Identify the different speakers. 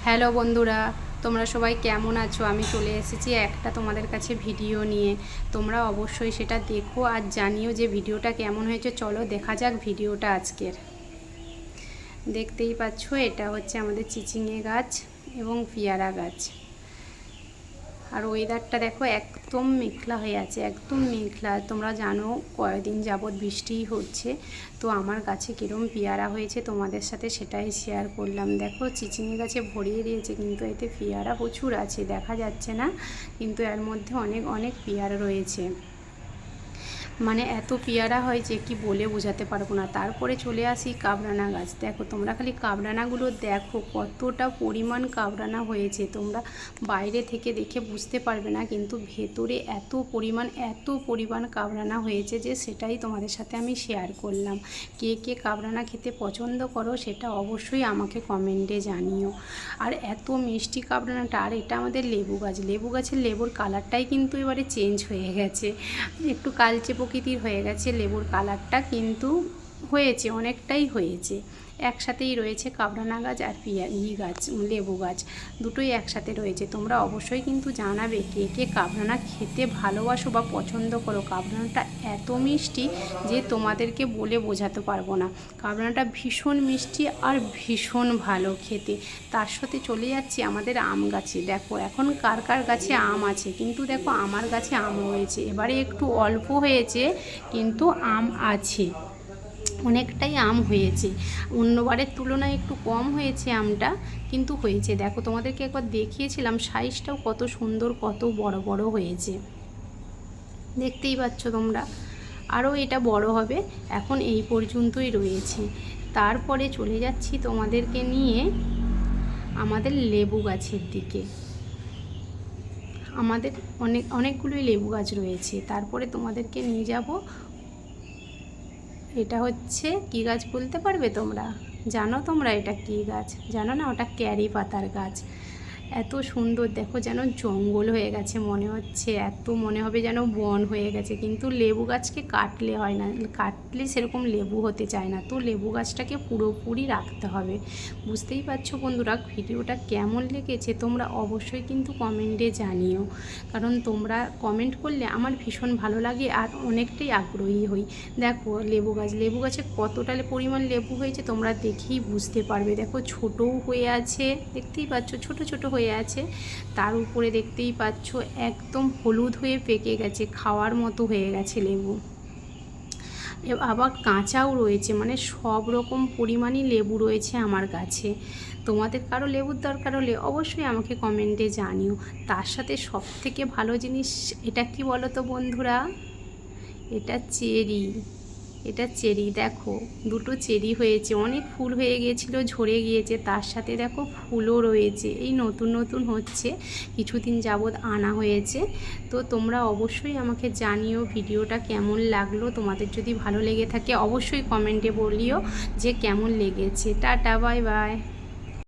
Speaker 1: Hello বন্ধুরা, তোমরা সবাই কেমন আছো? আমি চলে এসেছি একটা তোমাদের কাছে ভিডিও নিয়ে। তোমরা অবশ্যই সেটা দেখো আর জানিও যে ভিডিওটা কেমন হয়েছে। চলো দেখা যাক ভিডিওটা আজকের। দেখতেই পাচ্ছ, এটা হচ্ছে আমাদের চিচিঙে গাছ এবং পেয়ারা গাছ। আর ওয়েদারটা দেখো, একদম মেঘলা হয়ে আছে, একদম মেঘলা। তোমরা জানো কয়েকদিন যাবৎ বৃষ্টিই হচ্ছে। তো আমার গাছে কীরকম পেয়ারা হয়েছে তোমাদের সাথে সেটাই শেয়ার করলাম। দেখো চিচিঙে গাছে ভরিয়ে দিয়েছে, কিন্তু এতে পেয়ারা প্রচুর আছে, দেখা যাচ্ছে না, কিন্তু এর মধ্যে অনেক অনেক পেয়ারা রয়েছে। মানে এত পেয়ারা হয় যে কি বলে বোঝাতে পারবো না। তারপরে চলে আসি কাবরানা গাছ। দেখো তোমরা খালি কাবরানাগুলো দেখো, কতটা পরিমাণ কাবরানা হয়েছে। তোমরা বাইরে থেকে দেখে বুঝতে পারবে না, কিন্তু ভেতরে এত পরিমাণ কাবরানা হয়েছে যে সেটাই তোমাদের সাথে আমি শেয়ার করলাম। কে কে কাবরানা খেতে পছন্দ করো সেটা অবশ্যই আমাকে কমেন্টে জানিও। আর এত মিষ্টি কাবরানাটা। আর এটা আমাদের লেবু গাছ। লেবু গাছের লেবুর কালারটাই কিন্তু এবারে চেঞ্জ হয়ে গেছে, একটু কালচে প্রকৃতির হয়ে গেছে লেবুর কালারটা, কিন্তু হয়েছে, অনেকটাই হয়েছে। একসাথেই রয়েছে কাবরানা গাছ আর গাছ, লেবু গাছ দুটোই একসাথে রয়েছে। তোমরা অবশ্যই কিন্তু জানাবে কে কে কাবরানা খেতে ভালোবাসো বা পছন্দ করো। কাবরানাটা এত মিষ্টি যে তোমাদেরকে বলে বোঝাতে পারবো না। কাবরানাটা ভীষণ মিষ্টি আর ভীষণ ভালো খেতে। তার সাথে চলে যাচ্ছি আমাদের আম গাছে। দেখো এখন কার কার গাছে আম আছে, কিন্তু দেখো আমার গাছে আম হয়েছে, এবারে একটু অল্প হয়েছে কিন্তু আম আছে, অনেকটাই আম হয়েছে। অন্যবারের তুলনায় একটু কম হয়েছে আমটা, কিন্তু হয়েছে। দেখো তোমাদেরকে একবার দেখিয়েছিলাম, সাইজটাও কত সুন্দর, কত বড় বড় হয়েছে, দেখতেই পাচ্ছ তোমরা। আরও এটা বড় হবে। এখন এই পর্যন্তই রয়েছে। তারপরে চলে যাচ্ছি তোমাদেরকে নিয়ে আমাদের লেবু গাছের দিকে। আমাদের অনেকগুলোই লেবু গাছ রয়েছে। তারপরে তোমাদেরকে নিয়ে যাব, এটা হচ্ছে কি গাছ বলতে পারবে তোমরা? জানো তোমরা এটা কি গাছ? জানো না? ওটা ক্যারি পাতার গাছ। এত সুন্দর, দেখো যেন জঙ্গল হয়ে গেছে মনে হচ্ছে, এত মনে হবে যেন বন হয়ে গেছে। কিন্তু লেবু গাছকে কাটলে হয় না, কাটলে সেরকম লেবু হতে চায় না। তো লেবু গাছটাকে পুরোপুরি রাখতে হবে। বুঝতেই পারছো বন্ধুরা ভিডিওটা কেমন লেগেছে? তোমরা অবশ্যই কিন্তু কমেন্টে জানিও, কারণ তোমরা কমেন্ট করলে আমার ভীষণ ভালো লাগে আর অনেকটাই আগ্রহী হই। দেখো লেবু গাছে কতটা পরিমাণ লেবু হয়েছে তোমরা দেখেই বুঝতে পারবে। দেখো ছোটও হয়ে আছে, দেখতেই পাচ্ছ ছোট ছোট হয়ে আছে। তার উপরে দেখতেই পাচ্ছ একদম হলুদ হয়ে পেকে গেছে, খাওয়ার মতো হয়ে গেছে লেবু। আবার কাঁচাও রয়েছে, মানে সব রকম পরিমাণই লেবু রয়েছে আমার গাছে। তোমাদের কারো লেবুর দরকার হলে অবশ্যই আমাকে কমেন্টে জানিও। তার সাথে সবথেকে ভালো জিনিস এটা কি বলো তো বন্ধুরা? এটা চেরি। এটা চেরি। দেখো দুটো চেরি হয়েছে, অনেক ফুল হয়ে গিয়েছিলো, ঝরে গিয়েছে, তার সাথে দেখো ফুলও রয়েছে। এই নতুন নতুন হচ্ছে, কিছুদিন যাবৎ আনা হয়েছে। তো তোমরা অবশ্যই আমাকে জানিও ভিডিওটা কেমন লাগলো। তোমাদের যদি ভালো লেগে থাকে অবশ্যই কমেন্টে বলিও যে কেমন লেগেছে। Tata, bye bye.